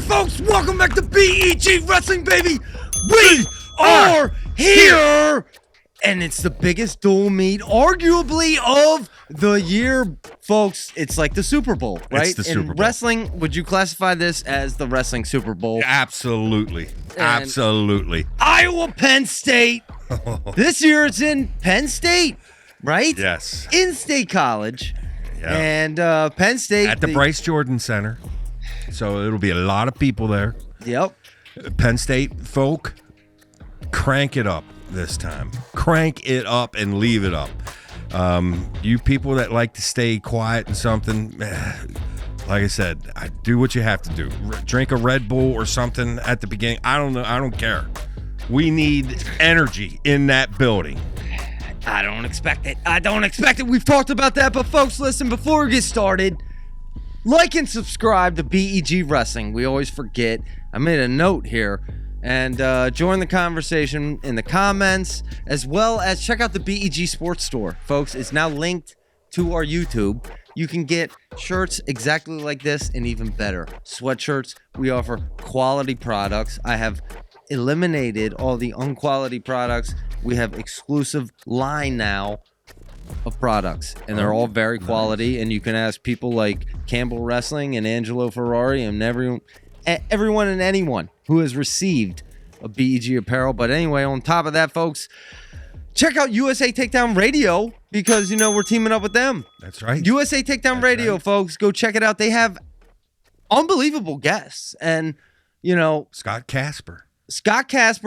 folks? Welcome back to BEG Wrestling, baby. We are here. And it's the biggest dual meet, arguably, of the year, folks. It's like the Super Bowl, right? It's the Super Bowl. In wrestling, would you classify this as the wrestling Super Bowl? Absolutely. Absolutely. Iowa, Penn State. This year it's in Penn State, right? Yes. In State College. Yeah. And Penn State. At the Bryce Jordan Center. So it'll be a lot of people there. Yep. Penn State folk, crank it up this time. Crank it up and leave it up. You people that like to stay quiet and something, like I said, do what you have to do. Drink a Red Bull or something at the beginning. I don't know. I don't care. We need energy in that building. I don't expect it. We've talked about that, but folks, listen, before we get started, like and subscribe to BEG Wrestling. We always forget. I made a note here. And join the conversation in the comments, as well as check out the BEG Sports Store. Folks, it's now linked to our YouTube. You can get shirts exactly like this and even better. Sweatshirts. We offer quality products. I have eliminated all the unquality products. We have exclusive line now of products, and they're all very quality. And you can ask people like Campbell Wrestling and Angelo Ferrari and everyone and anyone who has received a BEG apparel. But anyway, on top of that, folks, check out USA Takedown Radio, because, we're teaming up with them. That's right. USA Takedown Radio, folks. Go check it out. They have unbelievable guests. And, Scott Casper,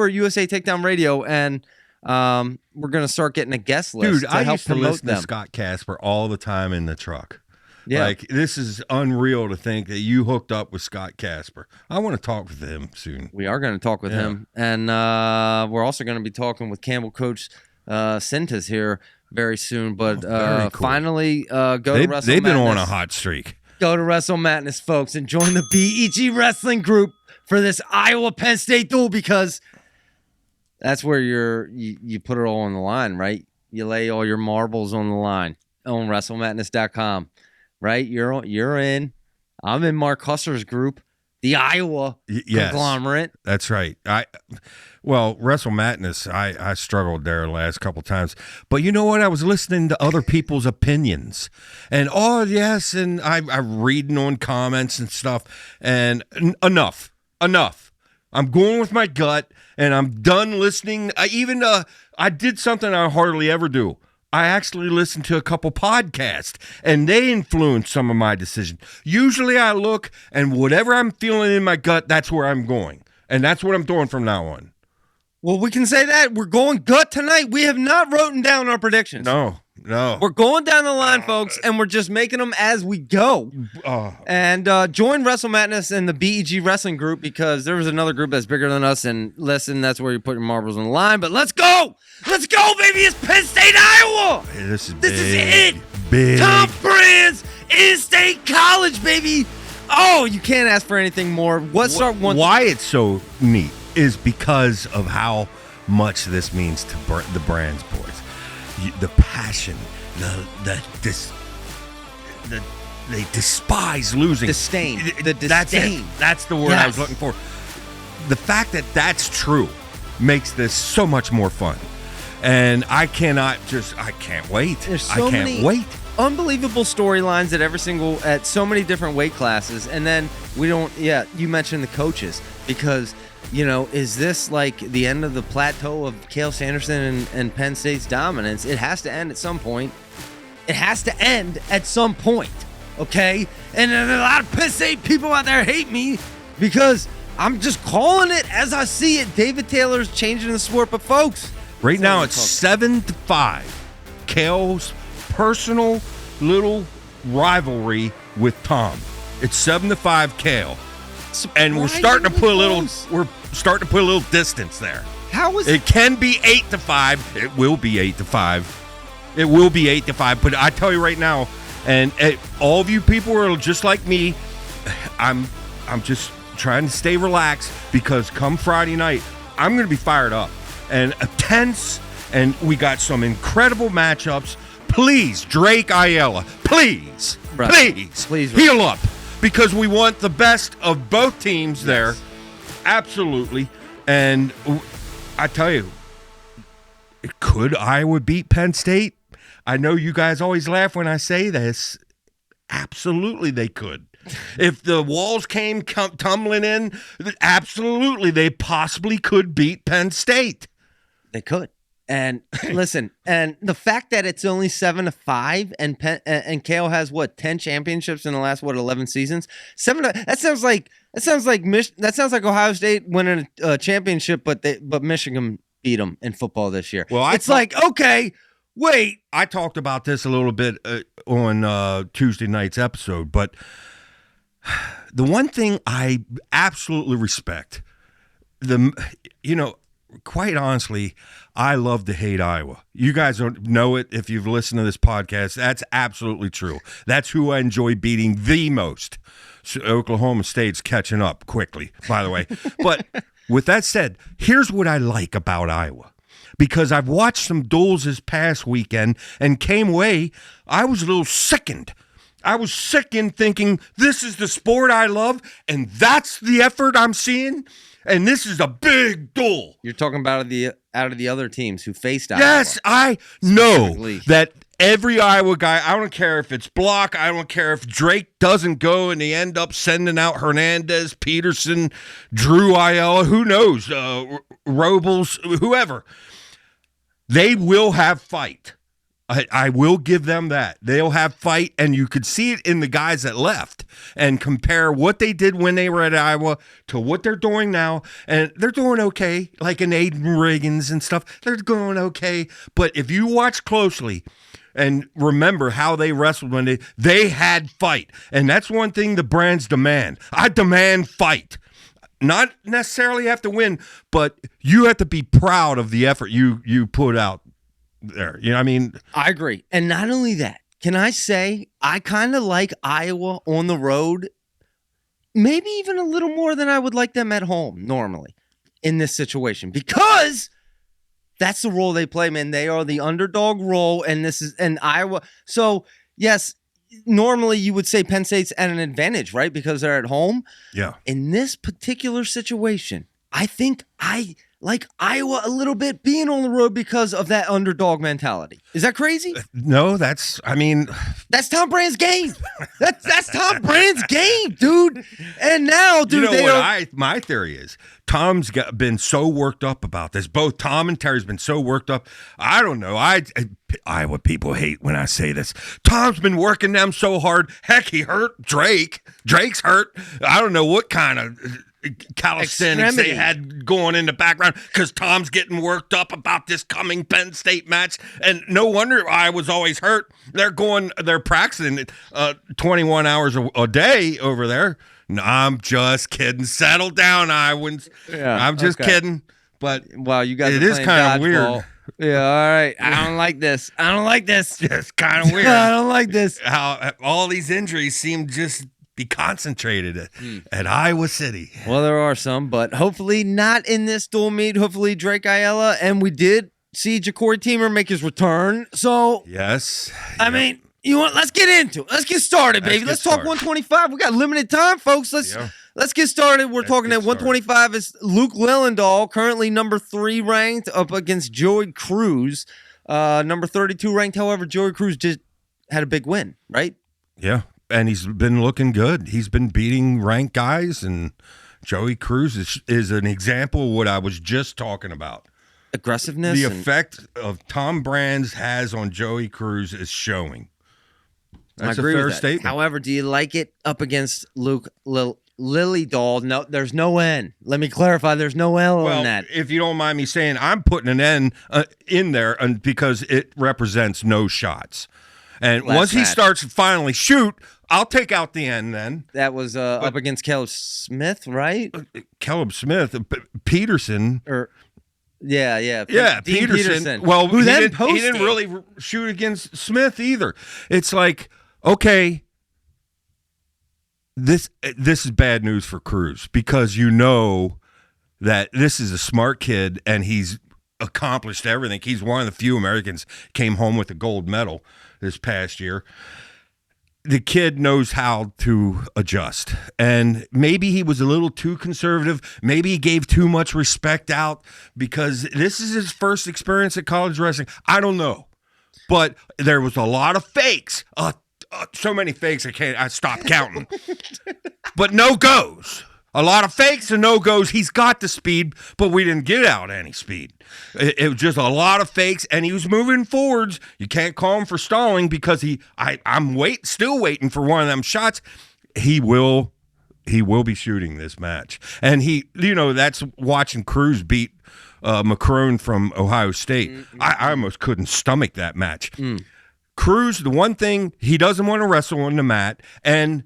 USA Takedown Radio. And we're going to start getting a guest list to help promote listen them. to Scott Casper all the time in the truck. Yeah. Like, this is unreal to think that you hooked up with Scott Casper. I want to talk with him soon. We are going to talk with him. And we're also going to be talking with Campbell coach Cintas here very soon. But cool. finally, go to Wrestle Madness. They've been on a hot streak. Go to Wrestle Madness, folks, and join the BEG Wrestling group for this Iowa Penn State duel, because that's where you put it all on the line, right? You lay all your marbles on the line on WrestleMadness.com. Right, you're in. I'm in Mark Hustler's group, the Iowa conglomerate. That's right. Wrestle Madness, I struggled there the last couple times, but you know what? I was listening to other people's opinions, and and I'm reading on comments and stuff, and enough. I'm going with my gut, and I'm done listening. I did something I hardly ever do. I actually listened to a couple podcasts, and they influenced some of my decision. Usually I look, and whatever I'm feeling in my gut, that's where I'm going. And that's what I'm doing from now on. Well, we can say that. We're going gut tonight. We have not written down our predictions. No. We're going down the line, folks, and we're just making them as we go. And join Wrestle Madness and the BEG Wrestling group, because there was another group that's bigger than us. And listen, that's where you put your marbles on the line. But let's go! Let's go, baby! It's Penn State, Iowa! Hey, this is it! Big. Top brands in State College, baby! Oh, you can't ask for anything more. Why it's so neat is because of how much this means to the Brands boys. The passion, they despise losing. Disdain. That's it. That's the word I was looking for. The fact that that's true makes this so much more fun. And I can't wait. There's so many unbelievable storylines at so many different weight classes. And then you mentioned the coaches, because is this like the end of the plateau of Cale Sanderson and Penn State's dominance? It has to end at some point. Okay? And a lot of Penn State people out there hate me because I'm just calling it as I see it. David Taylor's changing the sport, but folks, right now it's 7-5. Cale's personal little rivalry with Tom. It's 7-5 Cale. And we're starting to put a little distance there. How is it? Can be 8-5. It will be 8-5. But I tell you right now, and all of you people are just like me. I'm just trying to stay relaxed, because come Friday night, I'm going to be fired up and tense, and we got some incredible matchups. Please, Drake Ayala, please heal up. because we want the best of both teams there. Absolutely. And I tell you, could Iowa beat Penn State? I know you guys always laugh when I say this. Absolutely they could. If the walls came tumbling in, absolutely they possibly could beat Penn State. They could. And listen, and the fact that it's only 7-5, and Kale has 10 championships in the last 11 seasons. That sounds like Ohio State winning a championship, but Michigan beat them in football this year. Well, okay, wait. I talked about this a little bit on Tuesday night's episode, but the one thing I absolutely respect, quite honestly, I love to hate Iowa. You guys don't know it if you've listened to this podcast. That's absolutely true. That's who I enjoy beating the most. So Oklahoma State's catching up quickly, by the way. But with that said, here's what I like about Iowa. Because I've watched some duels this past weekend and came away, I was a little sickened. I was sickened thinking, this is the sport I love, and that's the effort I'm seeing. And this is a big duel. You're talking about out of the other teams who faced Iowa. Yes, I know that every Iowa guy, I don't care if it's Block, I don't care if Drake doesn't go and they end up sending out Hernandez, Peterson, Drew Ayala, who knows, Robles, whoever. They will have fight. I will give them that. They'll have fight, and you could see it in the guys that left and compare what they did when they were at Iowa to what they're doing now, and they're doing okay, like an Aiden Riggins and stuff. They're going okay, but if you watch closely and remember how they wrestled when they had fight, and that's one thing the brands demand. I demand fight. Not necessarily have to win, but you have to be proud of the effort you put out there. You know what I mean? I agree. And not only that, can I say I kind of like Iowa on the road, maybe even a little more than I would like them at home normally in this situation, because that's the role they play, man. They are the underdog role, and Iowa. So, yes, normally you would say Penn State's at an advantage, right? Because they're at home. Yeah. In this particular situation, I think I like Iowa a little bit being on the road because of that underdog mentality. Is that crazy? No, that's Tom Brand's game. That's Tom Brand's game, dude. And now, dude, my theory is Tom's been so worked up about this. Both Tom and Terry's been so worked up. I don't know. Iowa people hate when I say this. Tom's been working them so hard. Heck, he hurt Drake. Drake's hurt. I don't know what kind of calisthenics they had going in the background, because Tom's getting worked up about this coming Penn State match, and no wonder I was always hurt. They're practicing 21 hours a day over there. No, I'm just kidding. Settle down, Iowans. Yeah, I'm just kidding. But wow, you guys, it is kind of weird. Yeah, all right. I don't like this. It's kind of weird. I don't like this. How all these injuries seem just be concentrated at Iowa City. Well, there are some, but hopefully not in this dual meet. Hopefully Drake Ayala, and we did see Ja'Cory Teamer make his return. So yes, I mean, you want? Let's get into it. Let's get started, baby. Let's talk 125. We got limited time, folks. Let's get started. We're talking at 125 is Luke Lillendahl, currently number 3 ranked, up against Joey Cruz, number 32 ranked. However, Joey Cruz just had a big win, right? Yeah. And he's been looking good. He's been beating ranked guys, and Joey Cruz is an example of what I was just talking about. Aggressiveness. The effect of Tom Brands has on Joey Cruz is showing. That's a fair statement. However, do you like it up against Luke Lillendahl? No, there's no N. Let me clarify. There's no L on that. If you don't mind me saying, I'm putting an N in there because it represents no shots. And once he starts to finally shoot, I'll take out the end then. That was up against Caleb Smith, right? Caleb Smith, Peterson. Yeah, Peterson. Well, he didn't really shoot against Smith either. It's like, okay, this is bad news for Cruz, because you know that this is a smart kid and he's accomplished everything. He's one of the few Americans came home with a gold medal this past year. the kid knows how to adjust. And maybe he was a little too conservative. Maybe he gave too much respect out because this is his first experience at college wrestling. I don't know. But there was a lot of fakes. So many fakes, I stopped counting. But no-goes. A lot of fakes and no-goes. He's got the speed, but we didn't get out any speed. It was just a lot of fakes, and he was moving forwards. You can't call him for stalling because I'm still waiting for one of them shots. He will be shooting this match. And that's watching Cruz beat McCrone from Ohio State. Mm-hmm. I almost couldn't stomach that match. Cruz, the one thing, he doesn't want to wrestle on the mat, and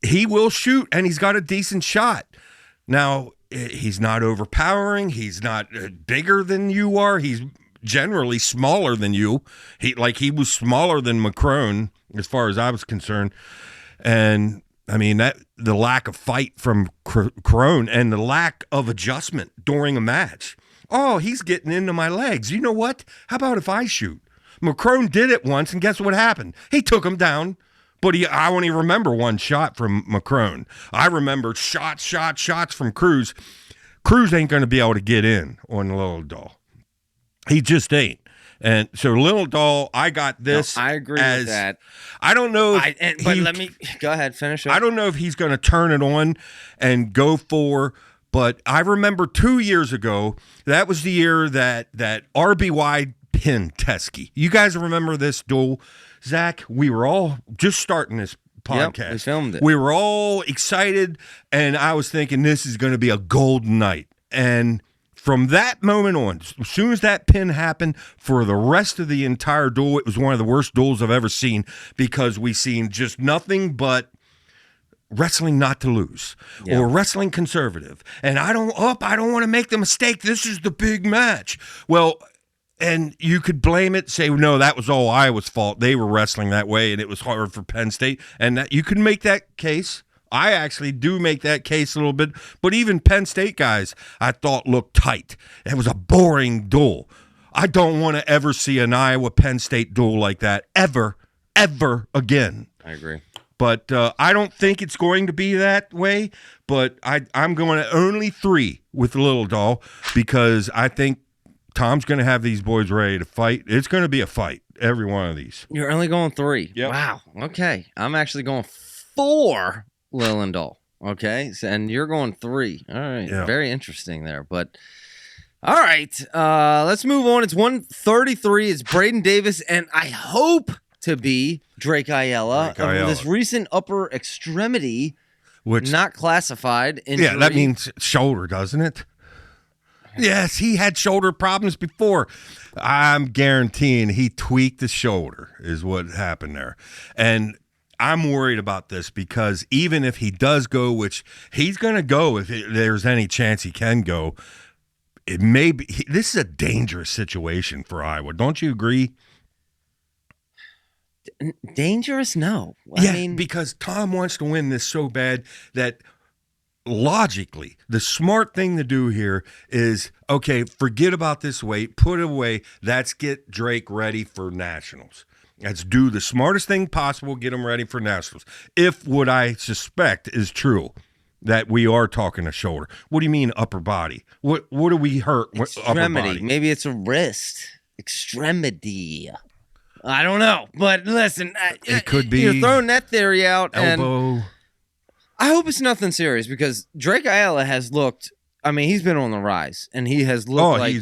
he will shoot, and he's got a decent shot. Now, he's not overpowering. He's not bigger than you are. He's generally smaller than you. He was smaller than McCrone, as far as I was concerned. And, I mean, the lack of fight from Crone and the lack of adjustment during a match. Oh, he's getting into my legs. You know what? How about if I shoot? McCrone did it once, and guess what happened? He took him down. But I only remember one shot from McCrone. I remember shots from Cruz. Cruz ain't going to be able to get in on Lillidahl. He just ain't. And so Lillidahl, I got this. No, I agree with that. I don't know. But let me go ahead, finish up. I don't know if he's going to turn it on and go for. But I remember 2 years ago, that was the year that RBY pinned Teskey. You guys remember this duel? Zach, we were all just starting this podcast. Yep, we filmed it. We were all excited, and I was thinking this is going to be a golden night. And from that moment on, as soon as that pin happened, for the rest of the entire duel, it was one of the worst duels I've ever seen because we seen just nothing but wrestling not to lose or wrestling conservative. And I don't want to make the mistake. This is the big match. Well, and you could blame it, say, no, that was all Iowa's fault. They were wrestling that way, and it was hard for Penn State. And that you can make that case. I actually do make that case a little bit. But even Penn State guys, I thought looked tight. It was a boring duel. I don't want to ever see an Iowa-Penn State duel like that ever again. I agree. But I don't think it's going to be that way. But I'm going to only 3 with Lillidahl because I think Tom's going to have these boys ready to fight. It's going to be a fight, every one of these. You're only going 3. Yep. Wow. Okay. I'm actually going 4 Lillidahl. Okay. And you're going 3. All right. Yeah. Very interesting there. But all right. Let's move on. It's 1:33. It's Braden Davis, and I hope to be Drake Ayala. This recent upper extremity, which not classified injury. Yeah, that means shoulder, doesn't it? Yes, he had shoulder problems before. I'm guaranteeing he tweaked the shoulder is what happened there. And I'm worried about this because even if he does go, which he's going to go if there's any chance he can go, it may be. This is a dangerous situation for Iowa. Don't you agree? Dangerous? No. I mean, because Tom wants to win this so bad that logically, the smart thing to do here is, okay, forget about this weight, put it away. Let's get Drake ready for nationals. Let's do the smartest thing possible, get him ready for nationals. If what I suspect is true, that we are talking a shoulder. What do you mean upper body? What do we hurt? Extremity. Upper body? Maybe it's a wrist. Extremity. I don't know. But listen, it could be. You're throwing that theory out. Elbow. And I hope it's nothing serious because Drake Ayala has looked. I mean, he's been on the rise, and he has looked like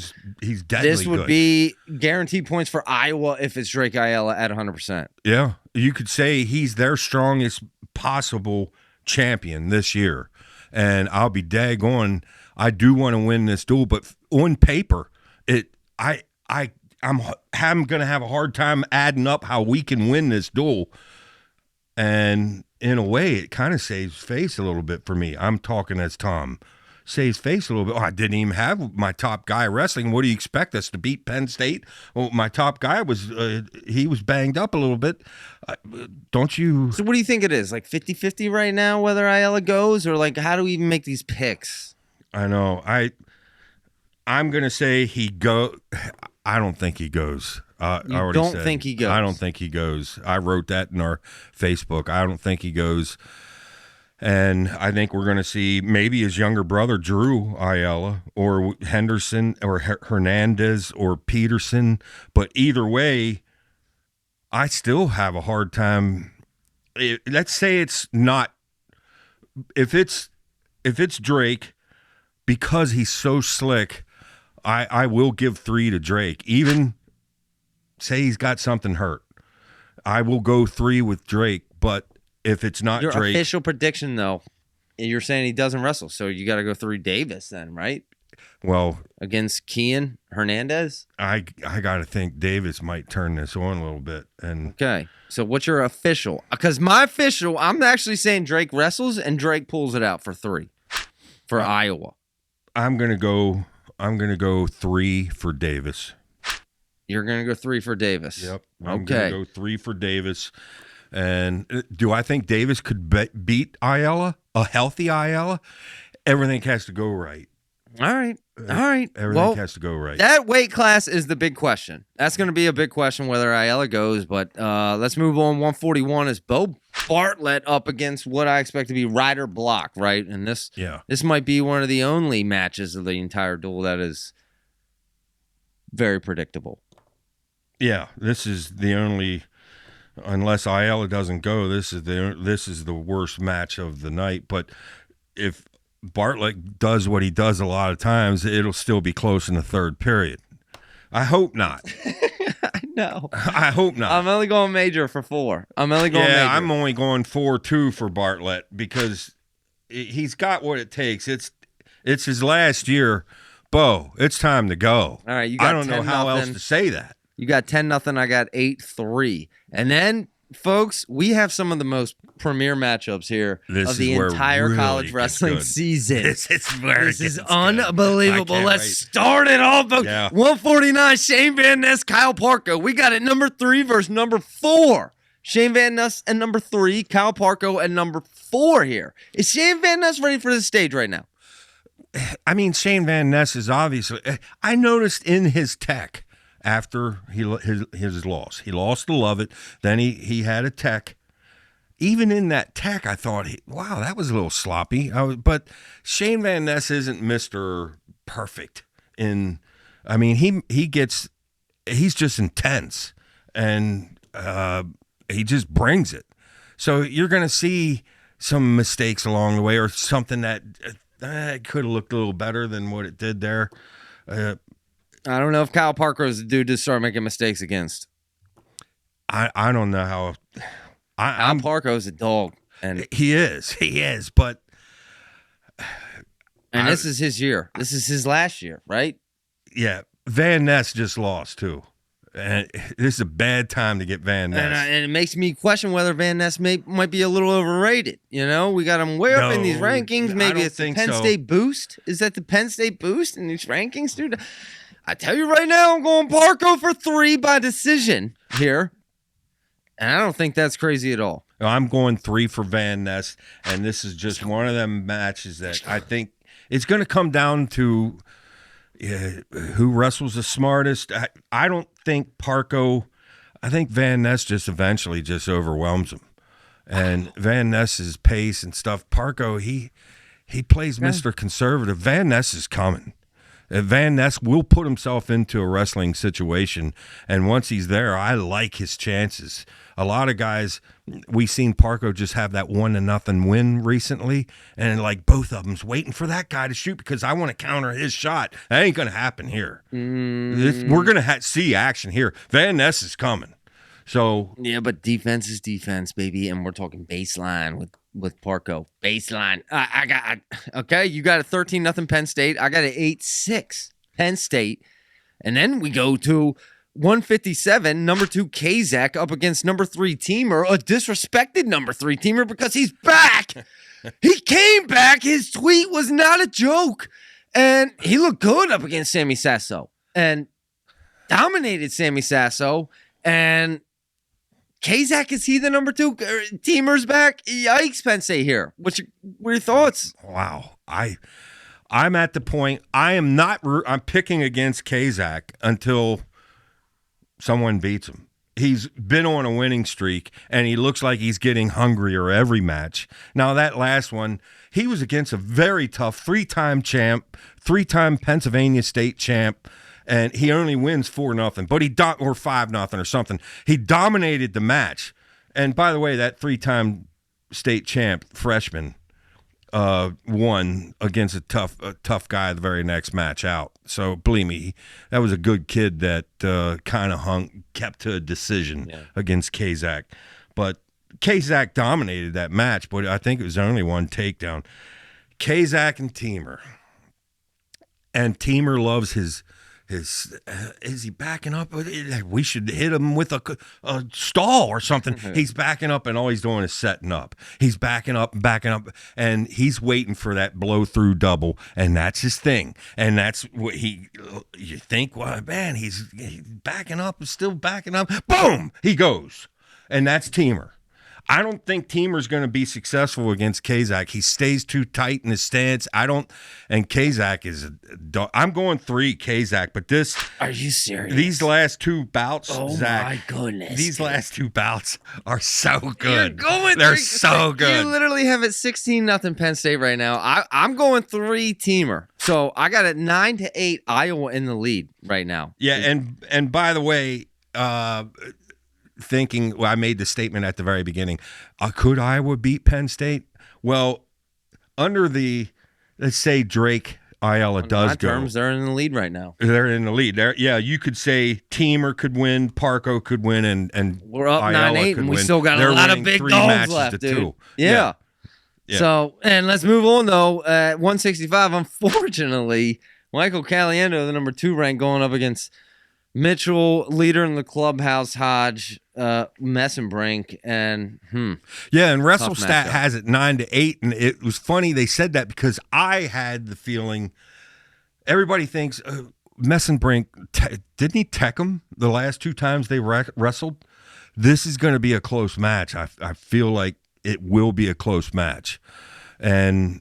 he's deadly this would good. be guaranteed points for Iowa if it's Drake Ayala at 100%. Yeah, you could say he's their strongest possible champion this year, and I'll be daggone. I do want to win this duel, but on paper, I'm going to have a hard time adding up how we can win this duel, and in a way, it kind of saves face a little bit for me. I'm talking as Tom. Saves face a little bit. Oh, I didn't even have my top guy wrestling. What do you expect us to beat Penn State? Well, my top guy was he was banged up a little bit. Don't you? So what do you think it is? Like 50-50 right now, whether Ayala goes, or like how do we even make these picks? I know. I'm gonna say he go. I don't think he goes. I You already don't said, think he goes? I don't think he goes. I wrote that in our Facebook. I don't think he goes. And I think we're going to see maybe his younger brother, Drew Ayala, or Henderson, or Hernandez, or Peterson. But either way, I still have a hard time. Let's say it's not. If it's Drake, because he's so slick, I will give 3 to Drake. Even say he's got something hurt, I will go 3 with Drake. But if it's not Your Drake, official prediction, though, you're saying he doesn't wrestle, so you got to go 3 Davis then, right? well, Against Kian Hernandez? I got to think Davis might turn this on a little bit. And Okay. So what's your official? Because my official, I'm actually saying Drake wrestles and Drake pulls it out for 3 for Iowa. I'm gonna go 3 for Davis. You're going to go 3 for Davis. Yep. I'm Okay. gonna go 3 for Davis. And do I think Davis could beat Ayala, a healthy Ayala? Everything has to go right. All right. All right. Everything has to go right. That weight class is the big question. That's going to be a big question whether Ayala goes. But let's move on. 141 is Bo Bartlett up against what I expect to be Ryder Block, right? And this might be one of the only matches of the entire duel that is very predictable. Yeah, this is the only. Unless Ayala doesn't go, this is the worst match of the night. But if Bartlett does what he does a lot of times, it'll still be close in the third period. I hope not. I know. I hope not. I'm only going major for 4. I'm only going major. I'm only going 4-2 for Bartlett because he's got what it takes. It's his last year. Bo, it's time to go. All right, you got I don't know how else to say that. You got 10-0. I got 8-3. And then, folks, we have some of the most premier matchups here of the entire college wrestling season. This is unbelievable. Let's start it off, folks. Yeah. 149, Shane Van Ness, Kyle Parko. We got it number 3 versus number 4. Shane Van Ness and number 3, Kyle Parko and number 4 here. Is Shane Van Ness ready for the stage right now? I mean, Shane Van Ness is obviously. I noticed in his tech after his loss, he lost to Lovett. Then he had a tech. Even in that tech, I thought, wow, that was a little sloppy. But Shane Van Ness isn't Mr. Perfect. I mean, he's just intense, and he just brings it. So you're going to see some mistakes along the way, or something that could have looked a little better than what it did there. I don't know if Kyle Parker is the dude to start making mistakes against. I don't know how. Kyle Parker is a dog, and he is, but this is his year. This is his last year, right? Yeah, Van Ness just lost too, and this is a bad time to get Van Ness. And it makes me question whether Van Ness might be a little overrated. You know, we got him way up in these rankings. Maybe it's the Penn State boost. Is that the Penn State boost in these rankings, dude? I tell you right now, I'm going Parko for 3 by decision here. And I don't think that's crazy at all. I'm going 3 for Van Ness, and this is just one of them matches that I think it's going to come down to who wrestles the smartest. I don't think Parko. I think Van Ness just eventually just overwhelms him, and Van Ness's pace and stuff. Parko, he plays Mr. Conservative. Van Ness is coming. Van Ness will put himself into a wrestling situation, and once he's there, I like his chances. A lot of guys, we've seen Parko just have that 1-0 win recently, and like both of them's waiting for that guy to shoot because I want to counter his shot. That ain't going to happen here. We're going to see action here. Van Ness is coming. So yeah, but defense is defense, baby, and we're talking baseline with Parko. Baseline. I got okay. You got a 13-0 Penn State. I got an 8-6 Penn State, and then we go to 157. Number 2 Kazak up against number 3 Teamer, a disrespected number 3 Teamer because he's back. He came back. His tweet was not a joke, and he looked good up against Sammy Sasso and dominated Sammy Sasso and. Kazak, is he the number 2? Teamer's back. Yikes, Penn State here. What are your thoughts? Wow. I'm at the point. I'm picking against Kazak until someone beats him. He's been on a winning streak, and he looks like he's getting hungrier every match. Now, that last one, he was against a very tough three-time champ, three-time Pennsylvania State champ, and he only wins 4-0, but or 5-0 or something. He dominated the match. And by the way, that three-time state champ freshman won against a tough guy the very next match out. So believe me, that was a good kid that kind of kept to a decision against Kazak. But Kazak dominated that match, but I think it was only one takedown. Kazak and Teamer. And Teamer loves his is he backing up? We should hit him with a stall or something. He's backing up, and all he's doing is setting up. He's backing up, and he's waiting for that blow-through double, and that's his thing. And that's what you think, well, man, he's backing up, still backing up. Boom! He goes. And that's Teamer. I don't think Teamer's going to be successful against Kazak. He stays too tight in his stance. And Kazak is I'm going 3 Kazak, but this. Are you serious? These last 2 bouts, Zach. Oh my goodness. These last 2 bouts are so good. They're so good. You literally have it 16-0 Penn State right now. I'm going 3 Teamer. So I got it 9-8 Iowa in the lead right now. Yeah, and by the way, thinking, I made the statement at the very beginning, could Iowa beat Penn State? Well, under let's say Drake Ayala does go. Terms, they're in the lead right now. They're in the lead. You could say Teamer could win, Parco could win, and we're up Ayala 9-8, and we still got a lot of big dogs left, dude. 2. Yeah. So, and let's move on, though. At 165, unfortunately, Michael Caliendo, the number 2 rank, going up against Mitchell, leader in the clubhouse, Hodge, Messenbrink, and and WrestleStat has it 9-8, and it was funny they said that because I had the feeling everybody thinks Messenbrink didn't he tech him the last 2 times they wrestled? This is going to be a close match. I feel like it will be a close match, and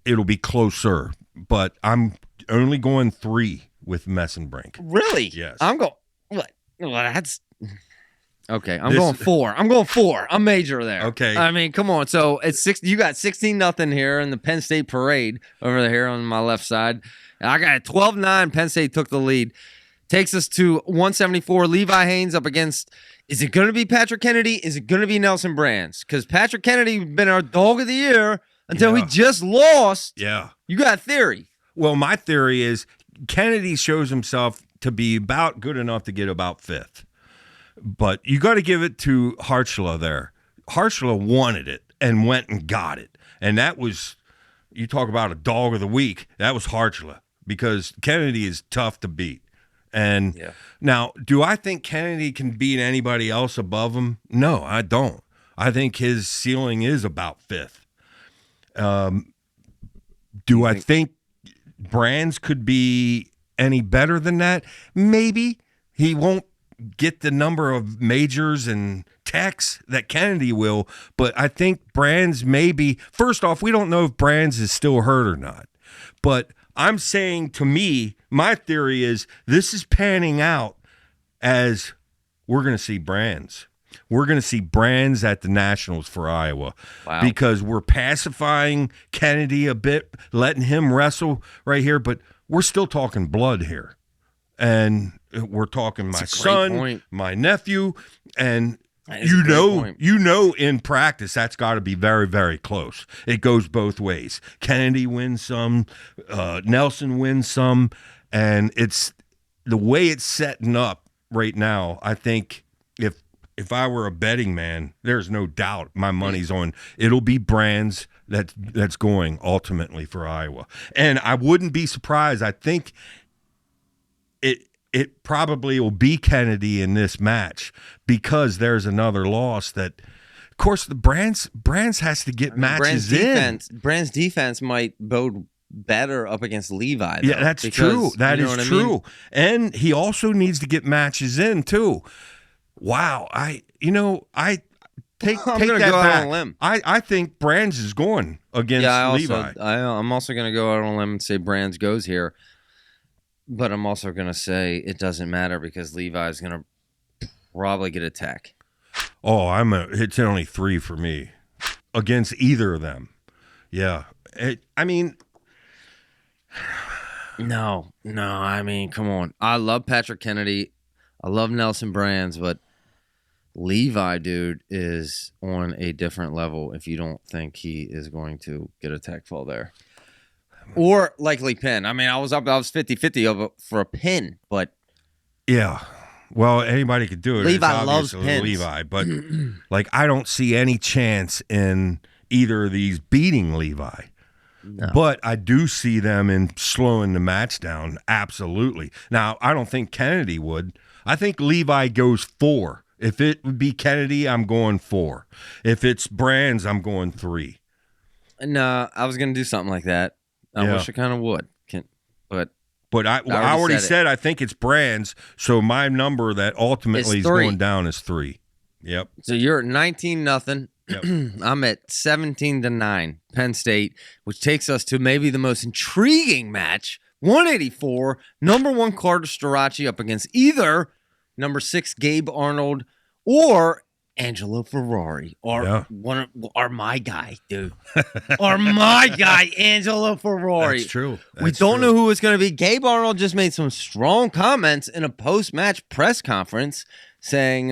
it'll be closer. But I'm only going 3. With Messenbrink. Really? Yes. I'm going. What? Well, that's okay. Going 4. I'm going 4. I'm major there. Okay. I mean, come on. So it's 6. You got 16-0 here in the Penn State parade over there on my left side. And I got 12-9. Penn State took the lead. Takes us to 174. Levi Haynes up against. Is it going to be Patrick Kennedy? Is it going to be Nelson Brands? Because Patrick Kennedy been our dog of the year until he just lost. Yeah. You got a theory. Well, my theory is Kennedy shows himself to be about good enough to get about 5th. But you got to give it to Hartschla there. Hartschla wanted it and went and got it. And that was, you talk about a dog of the week, that was Hartschla because Kennedy is tough to beat. And now, do I think Kennedy can beat anybody else above him? No, I don't. I think his ceiling is about 5th. Do I think Brands could be any better than that? Maybe. He won't get the number of majors and techs that Kennedy will, but I think Brands maybe. First off, we don't know if Brands is still hurt or not. But I'm saying, to me, my theory is this is panning out as we're going to see Brands. We're going to see Brands at the Nationals for Iowa because we're pacifying Kennedy a bit, letting him wrestle right here, but we're still talking blood here. And we're talking my son, my nephew, and you know in practice that's got to be very, very close. It goes both ways. Kennedy wins some, Nelson wins some, and it's the way it's setting up right now. I think if I were a betting man, there's no doubt my money's on it'll be Brands that's going ultimately for Iowa. And I wouldn't be surprised. I think it probably will be Kennedy in this match because there's another loss that, of course, the Brands has to get matches in. Brands' defense might bode better up against Levi. Yeah, that's true. That is true. I mean? And he also needs to get matches in too. Wow, I take that go back. Out on a limb. I think Brands is going against Levi. I'm also going to go out on a limb and say Brands goes here, but I'm also going to say it doesn't matter because Levi's going to probably get a tech. Oh, it's only 3 for me against either of them. Yeah. No. I mean, come on. I love Patrick Kennedy. I love Nelson Brands, but Levi, dude, is on a different level if you don't think he is going to get a tech fall there. Or likely pin. I mean, I was 50-50 for a pin, but yeah. Well, anybody could do it. Levi it's loves obviously pins. Levi, but like I don't see any chance in either of these beating Levi. No. But I do see them in slowing the match down. Absolutely. Now, I don't think Kennedy would. I think Levi goes 4. If it would be Kennedy, I'm going 4. If it's Brands, I'm going 3. No, I was going to do something like that. I wish I kind of would. But I already said I think it's Brands, so my number that ultimately is going down is 3. Yep. So you're at 19-0. Yep. I'm at 17-9, Penn State, which takes us to maybe the most intriguing match. 184, number 1 Carter Starace up against either number 6 Gabe Arnold or Angelo Ferrari, or my guy, dude. Or my guy, Angelo Ferrari. That's true. We don't know who it's going to be. Gabe Arnold just made some strong comments in a post-match press conference saying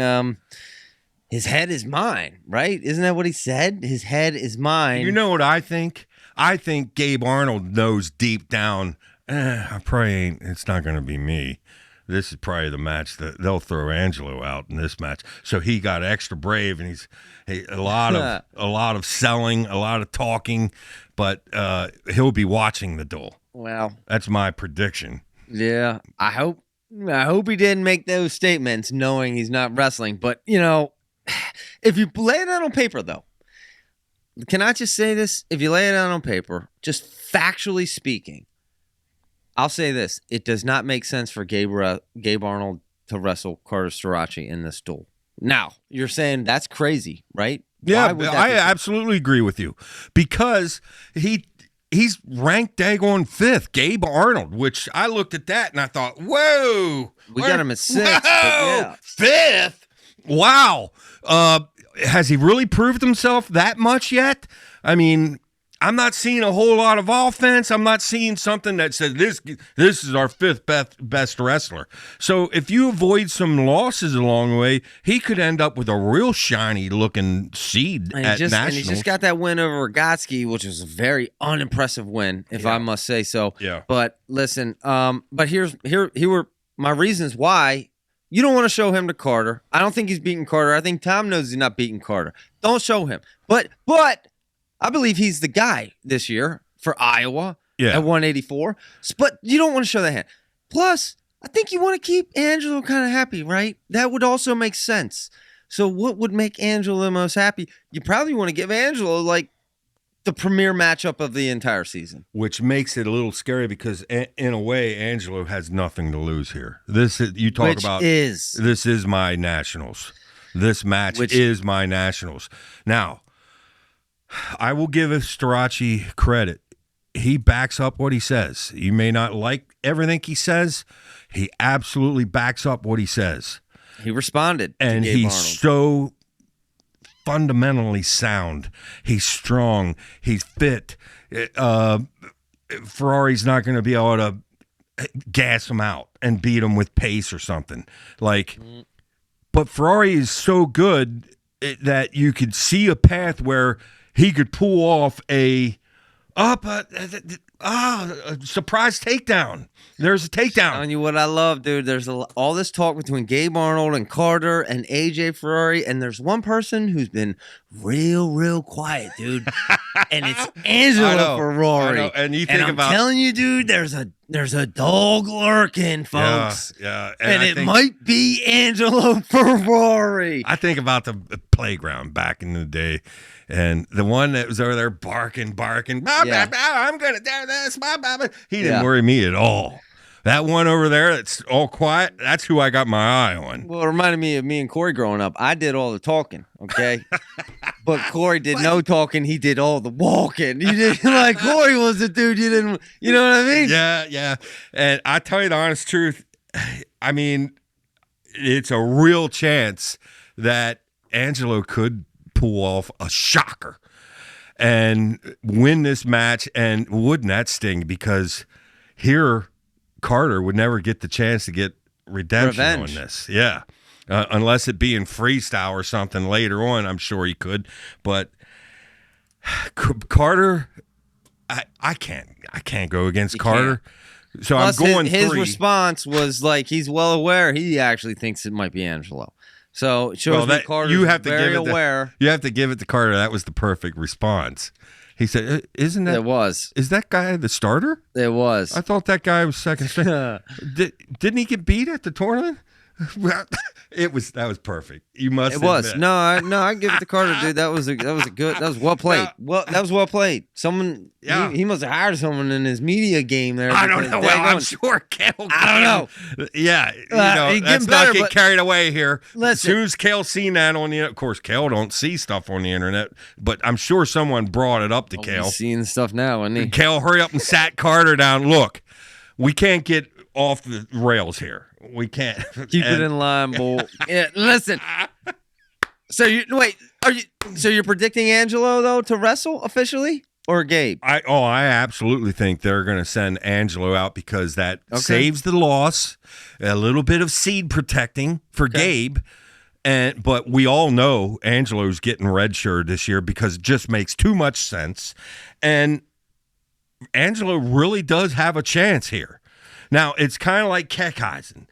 his head is mine, right? Isn't that what he said? His head is mine. You know what I think? I think Gabe Arnold knows deep down, I probably ain't, it's not going to be me. This is probably the match that they'll throw Angelo out in this match. So he got extra brave, and he's a lot of selling, a lot of talking, but he'll be watching the duel. Well, that's my prediction. Yeah, I hope he didn't make those statements knowing he's not wrestling. But if you lay it out on paper, though, can I just say this? If you lay it out on paper, just factually speaking, I'll say this. It does not make sense for Gabe Arnold to wrestle Carter Starace in this duel. Now, you're saying that's crazy, right? Yeah, I absolutely agree with you. Because he's ranked daggone 5th, Gabe Arnold, which I looked at that and I thought, whoa. We got him at 6th. But yeah. 5th? Wow. Has he really proved himself that much yet? I mean, I'm not seeing a whole lot of offense. I'm not seeing something that says this is our 5th best wrestler. So if you avoid some losses along the way, he could end up with a real shiny looking seed at Nationals. And he just got that win over Rogotsky, which was a very unimpressive win, if I must say so. Yeah. But listen, but here were my reasons why you don't want to show him to Carter. I don't think he's beating Carter. I think Tom knows he's not beating Carter. Don't show him. But I believe he's the guy this year for Iowa at 184. But you don't want to show that hand. Plus, I think you want to keep Angelo kind of happy, right? That would also make sense. So what would make Angelo the most happy? You probably want to give Angelo like the premier matchup of the entire season. Which makes it a little scary because in a way, Angelo has nothing to lose here. This is my Nationals. This match is my Nationals. Now, I will give Starace credit. He backs up what he says. You may not like everything he says. He absolutely backs up what he says. He responded. And he's so fundamentally sound. He's strong. He's fit. Ferrari's not going to be able to gas him out and beat him with pace or something. But Ferrari is so good that you could see a path where he could pull off a surprise takedown. There's a takedown. I'm telling you what I love, dude. There's all this talk between Gabe Arnold and Carter and AJ Ferrari, and there's one person who's been real quiet, dude. And it's Angelo Ferrari. I know. And you think I'm telling you, dude, there's a dog lurking, folks. Yeah. And it might be Angelo Ferrari. I think about the playground back in the day. And the one that was over there barking, I'm going to do this. He didn't worry me at all. That one over there that's all quiet, that's who I got my eye on. Well, it reminded me of me and Corey growing up. I did all the talking, okay? But Corey did no talking. He did all the walking. You didn't Corey was the dude you didn't, you know what I mean? Yeah. And I tell you the honest truth, I mean, it's a real chance that Angelo could pull off a shocker and win this match. And wouldn't that sting? Because here, Carter would never get the chance to get redemption on this. Yeah. Unless it be in freestyle or something later on, I'm sure he could. But Carter, I can't go against Carter. So Plus, I'm going his 3. response was like he's well aware. He actually thinks it might be Angelo. So it shows me Carter's very aware. You have to give it to Carter. That was the perfect response. He said, "Isn't that? It was. Is that guy the starter? It was. I thought that guy was second string. Didn't he get beat at the tournament? That was perfect. You must. It was. Admit. No, I give it to Carter, dude. That was well played. That was well played. Someone, he must have hired someone in his media game there. I don't know. Well, I'm sure Kale. I don't know. Yeah, let's not get carried away here. Listen. As soon as Kale seen that on the, of course, Kale don't see stuff on the internet, but I'm sure someone brought it up to Kale. He's seeing stuff now, isn't he? Kale, hurry up and sat Carter down. Look, we can't get off the rails here. We can't keep it in line, bull. Yeah, listen. So you're predicting Angelo though to wrestle officially or Gabe? I absolutely think they're going to send Angelo out because that saves the loss, a little bit of seed protecting for Gabe, but we all know Angelo's getting redshirt this year because it just makes too much sense, and Angelo really does have a chance here. Now, it's kind of like Keckeisen.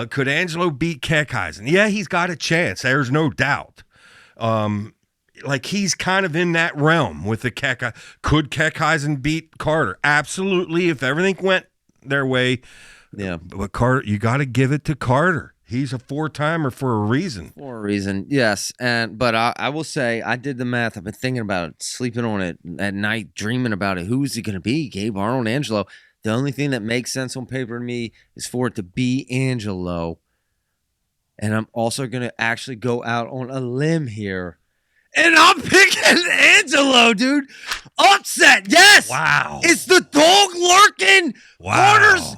Could Angelo beat Keckeisen? Yeah, he's got a chance. There's no doubt. Like, he's kind of in that realm with the Keckeisen. Could Keckeisen beat Carter? Absolutely, if everything went their way. Yeah. But Carter, you got to give it to Carter. He's a 4-timer for a reason. For a reason, yes. But I will say, I did the math. I've been thinking about it, sleeping on it at night, dreaming about it. Who is it going to be? Gabe, Arnold, Angelo? The only thing that makes sense on paper to me is for it to be Angelo. And I'm also going to actually go out on a limb here. And I'm picking Angelo, dude. Upset, yes. Wow. It's the dog lurking. Wow. Carter's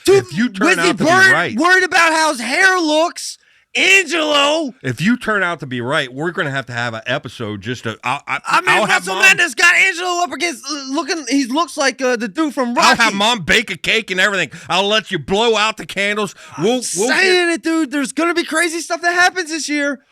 if you turn out to be right. Worried about how his hair looks. Angelo. If you turn out to be right, we're going to have an episode just to. Russell Mendes got Angelo up against he looks like the dude from Rocky. I'll have Mom bake a cake and everything. I'll let you blow out the candles. We'll saying it, dude. There's going to be crazy stuff that happens this year.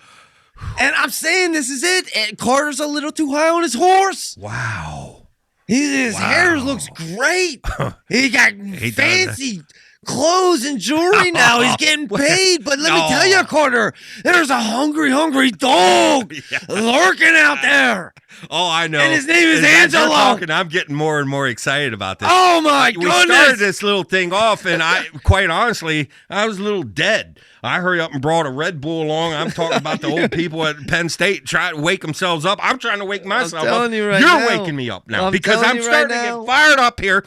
And I'm saying this is it. And Carter's a little too high on his horse. Wow. His hair looks great. He got fancy clothes and jewelry now. He's getting paid. But let me tell you, Carter, there's a hungry dog lurking out there. Oh, I know. And his name is Angelo. I'm getting more and more excited about this. Oh, my goodness. We started this little thing off, and quite honestly, I was a little dead. I hurry up and brought a Red Bull along. I'm talking about the old people at Penn State trying to wake themselves up. I'm trying to wake myself up. You're waking me up now because I'm starting to get fired up here.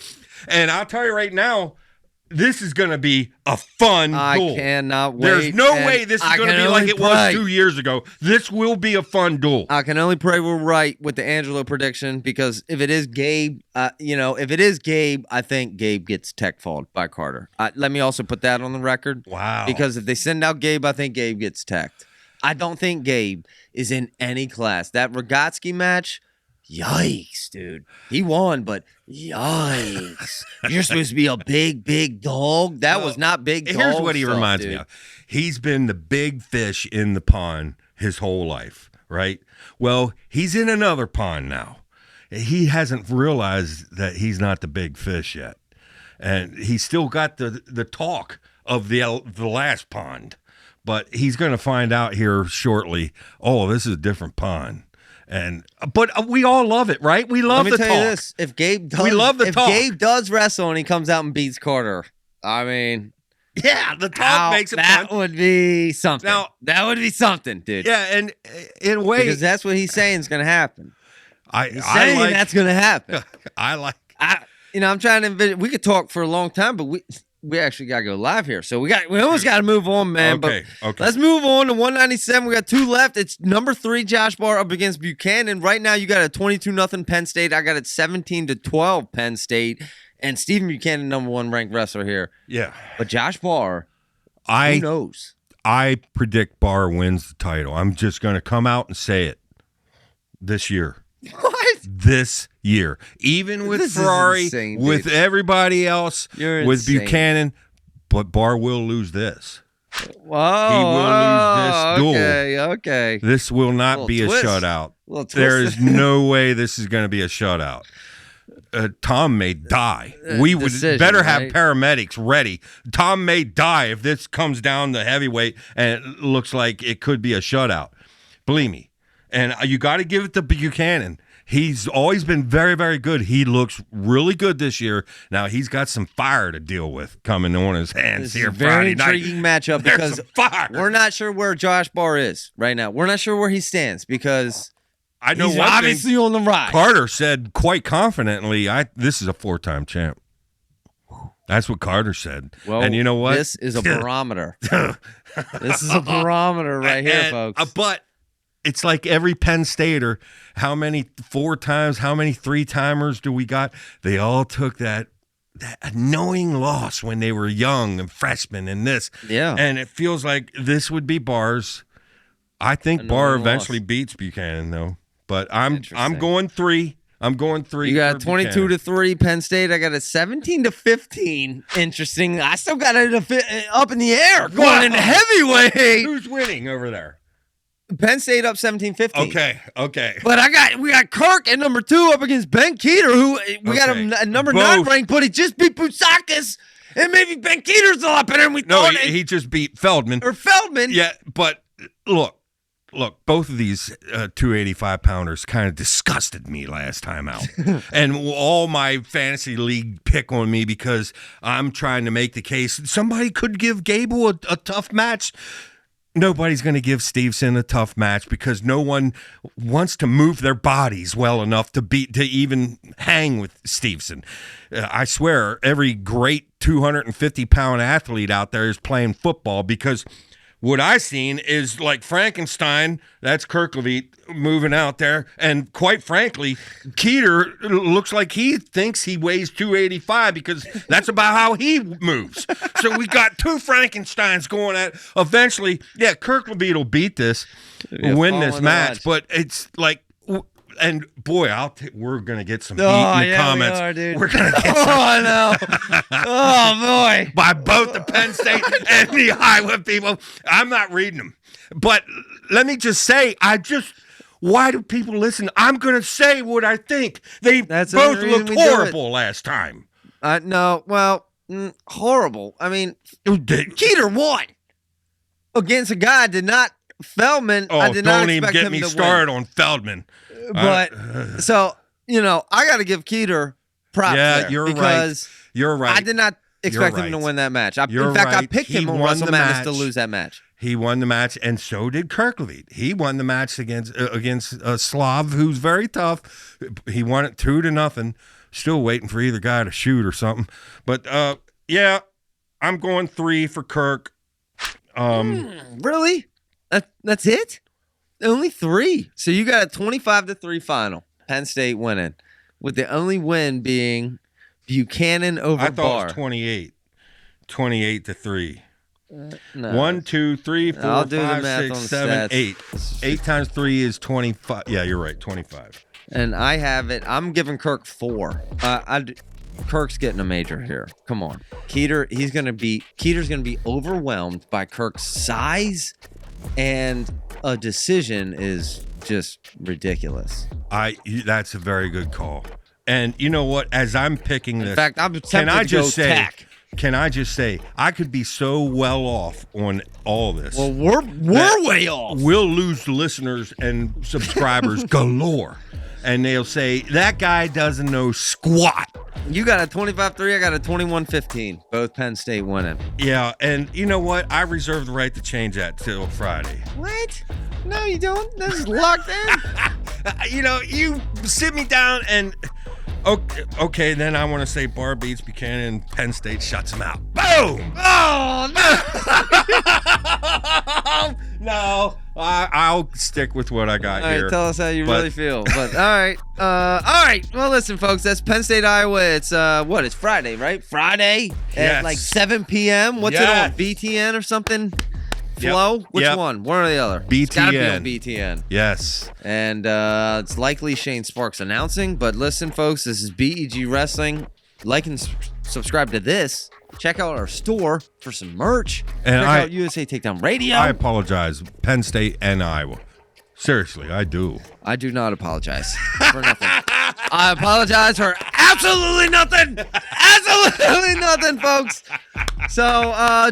And I'll tell you right now, this is going to be a fun duel. I cannot wait. There's no way this is going to be like it was 2 years ago. This will be a fun duel. I can only pray we're right with the Angelo prediction because if it is Gabe, I think Gabe gets tech-falled by Carter. Let me also put that on the record. Wow. Because if they send out Gabe, I think Gabe gets teched. I don't think Gabe is in any class. That Rogotsky match, yikes, dude. He won, but yikes. You're supposed to be a big dog. That was not big dog. Here's what he reminds me of. He's been the big fish in the pond his whole life, right? Well, he's in another pond now. He hasn't realized that he's not the big fish yet. And he's still got the talk of the last pond. But he's going to find out here shortly, oh, this is a different pond. But we all love it, right? We love the talk. Let me tell you this: if Gabe does, Gabe does wrestle and he comes out and beats Carter, I mean, yeah, the talk makes it that fun. would be something. Now, that would be something, dude. Yeah, and in a way, because that's what he's saying is going to happen. He's saying that's going to happen. I'm trying to envision. We could talk for a long time, but we actually got to go live here. So we almost got to move on, man. Okay. Let's move on to 197. We got 2 left. It's number 3, Josh Barr up against Buchanan. Right now, you got a 22-0 Penn State. I got it 17-12 Penn State. And Stephen Buchanan, number 1 ranked wrestler here. Yeah. But Josh Barr, who knows? I predict Barr wins the title. I'm just going to come out and say it this year. What? This year. Even with This is Ferrari, insane, with dude. everybody else, You're with insane. Buchanan, but Barr will lose this. Whoa, He will lose this duel. Okay. This will not Little be twist. a shutout. Little twist. There is no way this is going to be a shutout. Tom may die. We would Decision, better have right? paramedics ready. Tom may die if this comes down to heavyweight and it looks like it could be a shutout. Believe me. And you got to give it to Buchanan. He's always been very, very good. He looks really good this year. Now he's got some fire to deal with coming on his hands This here is a very Friday night. intriguing matchup There's because some fire. we're not sure where Josh Barr is right now. We're not sure where he stands because I know he's one thing. obviously on the rise. Carter said quite confidently, this is a 4-time champ. That's what Carter said. Well, and you know what? This is a barometer. This is a barometer right here, folks. But it's like every Penn Stater, how many 4-times, how many 3-timers do we got? They all took that annoying loss when they were young and freshmen and this. Yeah. And it feels like this would be Barr's. I think Annoying Barr loss. eventually beats Buchanan, though. But I'm Interesting. going 3. I'm going 3. You got for Buchanan. 22-3 Penn State. I got a 17-15. Interesting. I still got it up in the air going into heavyweight. Who's winning over there? Penn State up 17-15. Okay. But we got Kirk at number 2 up against Ben Keeter, who we got him at number 9 ranked, but he just beat Boutsakis, and maybe Ben Keeter's a lot better than we No, thought. he just beat Feldman. Or Feldman. Yeah, but look, both of these 285-pounders kind of disgusted me last time out. And all my fantasy league pick on me because I'm trying to make the case somebody could give Gable a tough match. Nobody's going to give Stevenson a tough match because no one wants to move their bodies well enough to even hang with Stevenson. I swear, every great 250-pound athlete out there is playing football because what I seen is like Frankenstein, that's Kirklevitt, moving out there. And quite frankly, Keeter looks like he thinks he weighs 285 because that's about how he moves. So we got 2 Frankensteins going at eventually. Yeah, Kirklevitt will beat this, win this match. But it's like, and boy, we're going to get some heat in the comments. We are, dude. We're going to get Oh, no. Oh, boy. by both the Penn State and the Iowa people. I'm not reading them. But let me just say, why do people listen? I'm going to say what I think. That's both the reason looked we do it. horrible last time. No, well, horrible. I mean, Keeter won against a guy Feldman. I did not don't expect even get him me to started on Feldman. But so I got to give Keeter props. Yeah, there you're because right. You're right. I did not expect him to right. win that match. In You're fact, I right. picked him He on won the WrestleMania to match. lose that match. He won the match, and so did Kirklevitt. He won the match against Slav, who's very tough. He won it 2-0. Still waiting for either guy to shoot or something. But yeah, I'm going 3 for Kirk. Really? That's it? Only 3. So you got a 25-3 final. Penn State winning, with the only win being Buchanan over I thought Barr. it was 28. 28-3. No. 1, 2, 3, 4, I'll do the 5, math on 6, the 7, stats. 8. 8 times 3 is 25. Yeah, you're right. 25. And I have it. I'm giving Kirk 4. Kirk's getting a major here. Come on, Keeter's gonna be overwhelmed by Kirk's size, and a decision is just ridiculous. That's a very good call. And you know what? As I'm picking this, In fact, I'm tempted to go tack. Can I just say, I could be so well off on all this. Well, we're way off. We'll lose listeners and subscribers galore. And they'll say, that guy doesn't know squat. You got a 25-3, I got a 21-15. Both Penn State winning. Yeah, and you know what? I reserve the right to change that till Friday. What? No, you don't. This is locked in. You sit me down and... Okay, then I want to say Barr beats Buchanan and Penn State shuts him out. Boom! Oh, no. No, I'll stick with what I got All here. right, tell us how you really feel. But all right. Well, listen, folks, that's Penn State, Iowa. It's it's Friday, right? Friday at Yes. like 7 p.m. What's it Yes. on? BTN or something? Flow? Which Yep. one? One or the other? It's gotta be on BTN. BTN. Yes. And it's likely Shane Sparks announcing. But listen, folks, this is BEG Wrestling. Like and subscribe to this. Check out our store for some merch. And Check I- out USA Takedown Radio. I apologize, Penn State and Iowa. Seriously, I do. I do not apologize for nothing. I apologize for absolutely nothing. Absolutely nothing, folks. So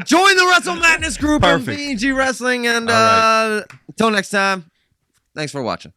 join the Wrestle Madness group on Perfect. BEG Wrestling. And All right. until next time, thanks for watching.